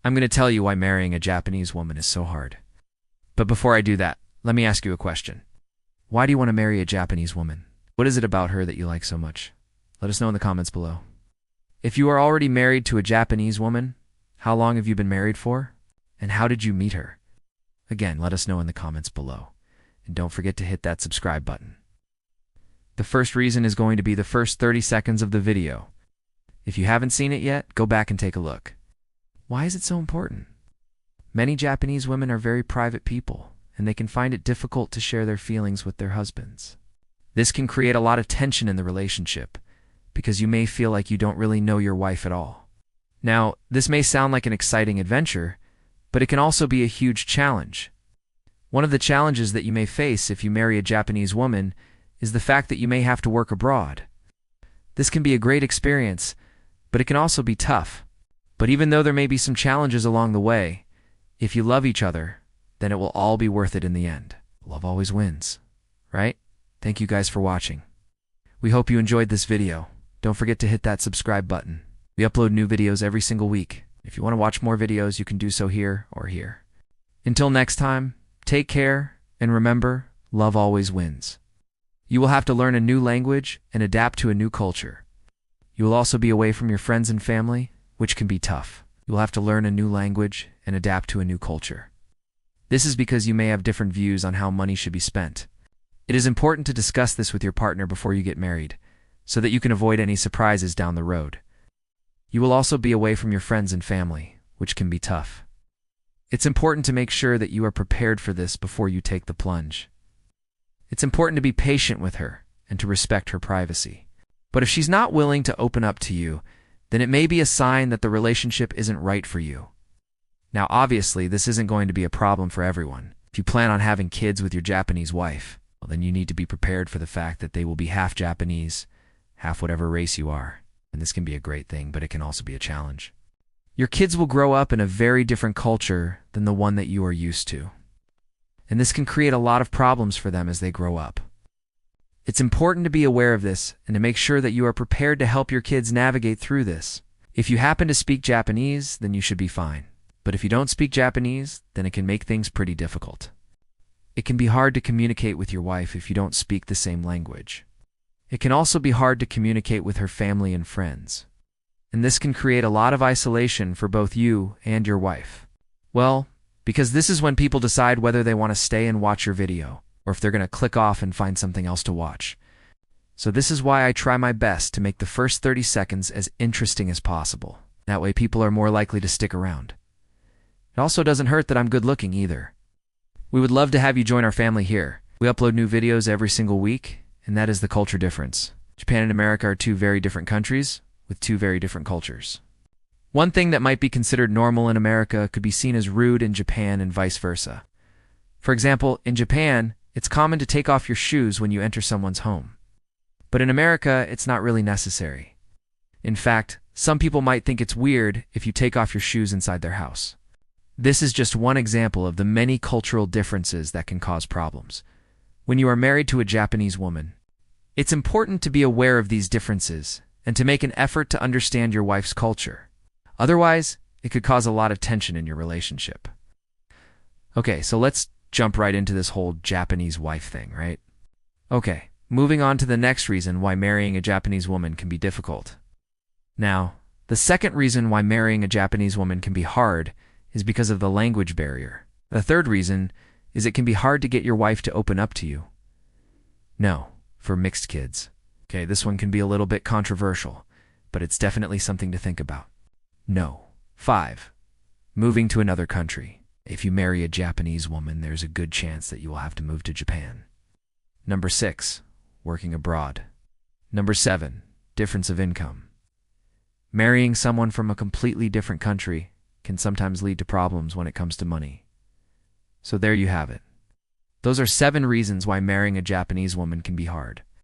I'm going to tell you why marrying a Japanese woman is so hard. But before I do that, let me ask you a question. Why do you want to marry a Japanese woman? What is it about her that you like so much? Let us know in the comments below. If you are already married to a Japanese woman, how long have you been married for? And how did you meet her? Again, let us know in the comments below. And don't forget to hit that subscribe button. The first reason is going to be the first 30 seconds of the video. If you haven't seen it yet, go back and take a look. Why is it so important? Many Japanese women are very private people, and they can find it difficult to share their feelings with their husbands. This can create a lot of tension in the relationship, because you may feel like you don't really know your wife at all. Now, this may sound like an exciting adventure, but it can also be a huge challenge. One of the challenges that you may face if you marry a Japanese woman is the fact that you may have to work abroad. This can be a great experience, but it can also be tough. But even though there may be some challenges along the way, if you love each other, then it will all be worth it in the end. Love always wins, right? Thank you guys for watching. We hope you enjoyed this video. Don't forget to hit that subscribe button. We upload new videos every single week. If you want to watch more videos, you can do so here or here. Until next time, take care, and remember, love always wins. You will have to learn a new language and adapt to a new culture. You will also be away from your friends and family, which can be tough. You will have to learn a new language and adapt to a new culture. This is because you may have different views on how money should be spent. It is important to discuss this with your partner before you get married, so that you can avoid any surprises down the road. You will also be away from your friends and family, which can be tough. It's important to make sure that you are prepared for this before you take the plunge. It's important to be patient with her and to respect her privacy. But if she's not willing to open up to you, then it may be a sign that the relationship isn't right for you. Now, obviously, this isn't going to be a problem for everyone. If you plan on having kids with your Japanese wife, well, then you need to be prepared for the fact that they will be half Japanese, half whatever race you are. And this can be a great thing, but it can also be a challenge. Your kids will grow up in a very different culture than the one that you are used to. And this can create a lot of problems for them as they grow up. It's important to be aware of this and to make sure that you are prepared to help your kids navigate through this. If you happen to speak Japanese, then you should be fine. But if you don't speak Japanese, then it can make things pretty difficult. It can be hard to communicate with your wife if you don't speak the same language. It can also be hard to communicate with her family and friends. And this can create a lot of isolation for both you and your wife. Well, because this is when people decide whether they want to stay and watch your video, or if they're going to click off and find something else to watch. So this is why I try my best to make the first 30 seconds as interesting as possible. That way people are more likely to stick around. It also doesn't hurt that I'm good looking either. We would love to have you join our family here. We upload new videos every single week, and that is the culture difference. Japan and America are two very different countries with two very different cultures. One thing that might be considered normal in America could be seen as rude in Japan and vice versa. For example, in Japan, it's common to take off your shoes when you enter someone's home. But in America, it's not really necessary. In fact, some people might think it's weird if you take off your shoes inside their house. This is just one example of the many cultural differences that can cause problems. When you are married to a Japanese woman, it's important to be aware of these differences and to make an effort to understand your wife's culture. Otherwise, it could cause a lot of tension in your relationship. Okay, so let's jump right into this whole Japanese wife thing, right? Okay, moving on to the next reason why marrying a Japanese woman can be difficult. Now, the second reason why marrying a Japanese woman can be hard is because of the language barrier. The third reason is it can be hard to get your wife to open up to you. No, for mixed kids. Okay, this one can be a little bit controversial, but it's definitely something to think about. No. 5. Moving to another country. If you marry a Japanese woman, there's a good chance that you will have to move to Japan. Number 6. Working abroad. Number 7. Difference of income. Marrying someone from a completely different country can sometimes lead to problems when it comes to money. So there you have it. Those are 7 reasons why marrying a Japanese woman can be hard.